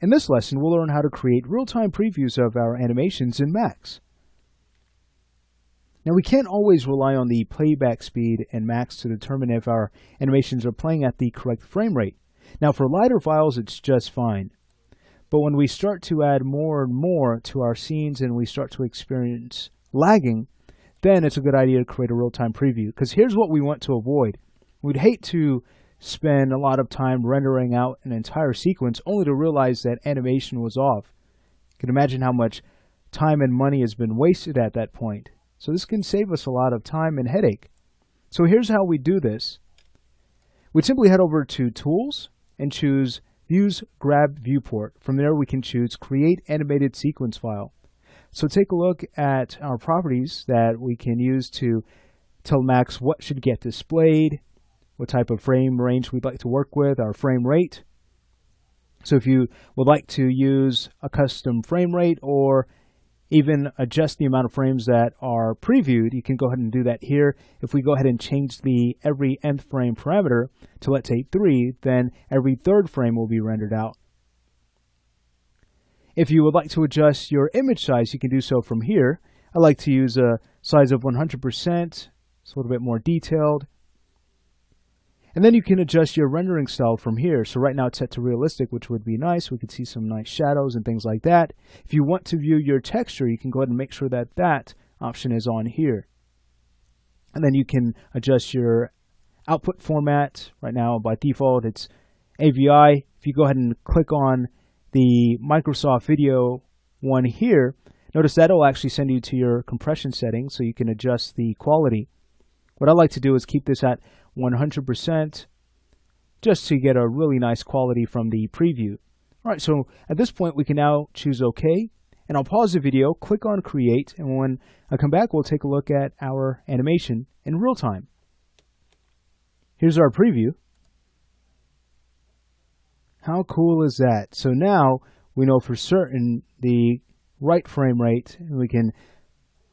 In this lesson, we'll learn how to create real-time previews of our animations in Max. Now, we can't always rely on the playback speed in Max to determine if our animations are playing at the correct frame rate. Now, for lighter files, it's just fine. But when we start to add more and more to our scenes and we start to experience lagging, then it's a good idea to create a real-time preview. Because here's what we want to avoid. We'd hate to spend a lot of time rendering out an entire sequence only to realize that animation was off. You can imagine how much time and money has been wasted at that point. So this can save us a lot of time and headache. So here's how we do this. We'd simply head over to Tools and choose Views Grab Viewport. From there we can choose Create Animated Sequence File. So take a look at our properties that we can use to tell Max what should get displayed, what type of frame range we'd like to work with, our frame rate. So if you would like to use a custom frame rate or even adjust the amount of frames that are previewed, you can go ahead and do that here. If we go ahead and change the every nth frame parameter to, let's say, 3, then every third frame will be rendered out. If you would like to adjust your image size, you can do so from here. I like to use a size of 100%. It's a little bit more detailed. And then you can adjust your rendering style from here. So right now it's set to realistic, which would be nice. We could see some nice shadows and things like that. If you want to view your texture, you can go ahead and make sure that that option is on here. And then you can adjust your output format. Right now, by default, it's AVI. If you go ahead and click on the Microsoft Video one here, notice that will actually send you to your compression settings so you can adjust the quality. What I like to do is keep this at 100% just to get a really nice quality from the preview. All right, so at this point we can now choose OK, and I'll pause the video, click on Create, and when I come back we'll take a look at our animation in real time. Here's our preview. How cool is that? So now we know for certain the right frame rate, and we can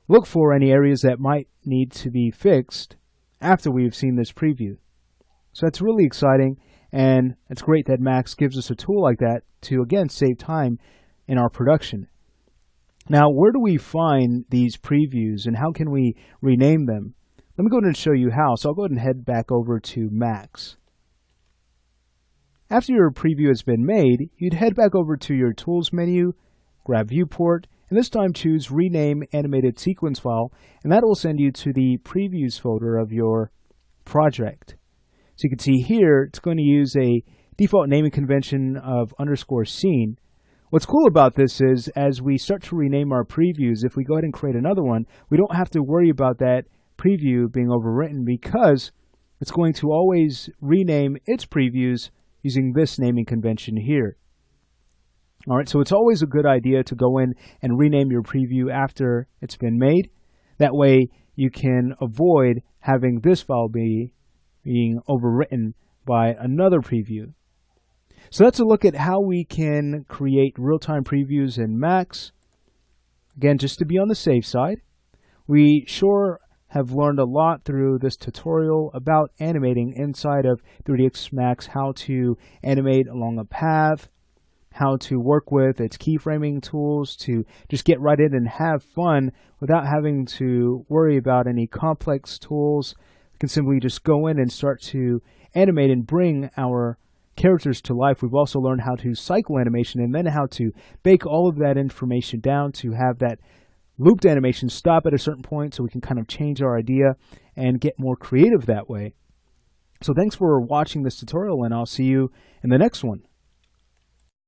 look for any areas that might need to be fixed after we've seen this preview. So that's really exciting, and it's great that Max gives us a tool like that to, again, save time in our production. Now, where do we find these previews, and how can we rename them? Let me go ahead and show you how. So I'll go ahead and head back over to Max. After your preview has been made, you'd head back over to your Tools menu, grab Viewport, and this time choose Rename Animated Sequence File, and that will send you to the Previews folder of your project. So you can see here, it's going to use a default naming convention of _scene. What's cool about this is, as we start to rename our previews, if we go ahead and create another one, we don't have to worry about that preview being overwritten because it's going to always rename its previews using this naming convention here. All right, so it's always a good idea to go in and rename your preview after it's been made. That way you can avoid having this file being overwritten by another preview. So that's a look at how we can create real-time previews in Max. Again, just to be on the safe side, we sure have learned a lot through this tutorial about animating inside of 3ds Max, how to animate along a path, how to work with its keyframing tools to just get right in and have fun without having to worry about any complex tools. We can simply just go in and start to animate and bring our characters to life. We've also learned how to cycle animation and then how to bake all of that information down to have that looped animation stop at a certain point so we can kind of change our idea and get more creative that way. So thanks for watching this tutorial, and I'll see you in the next one.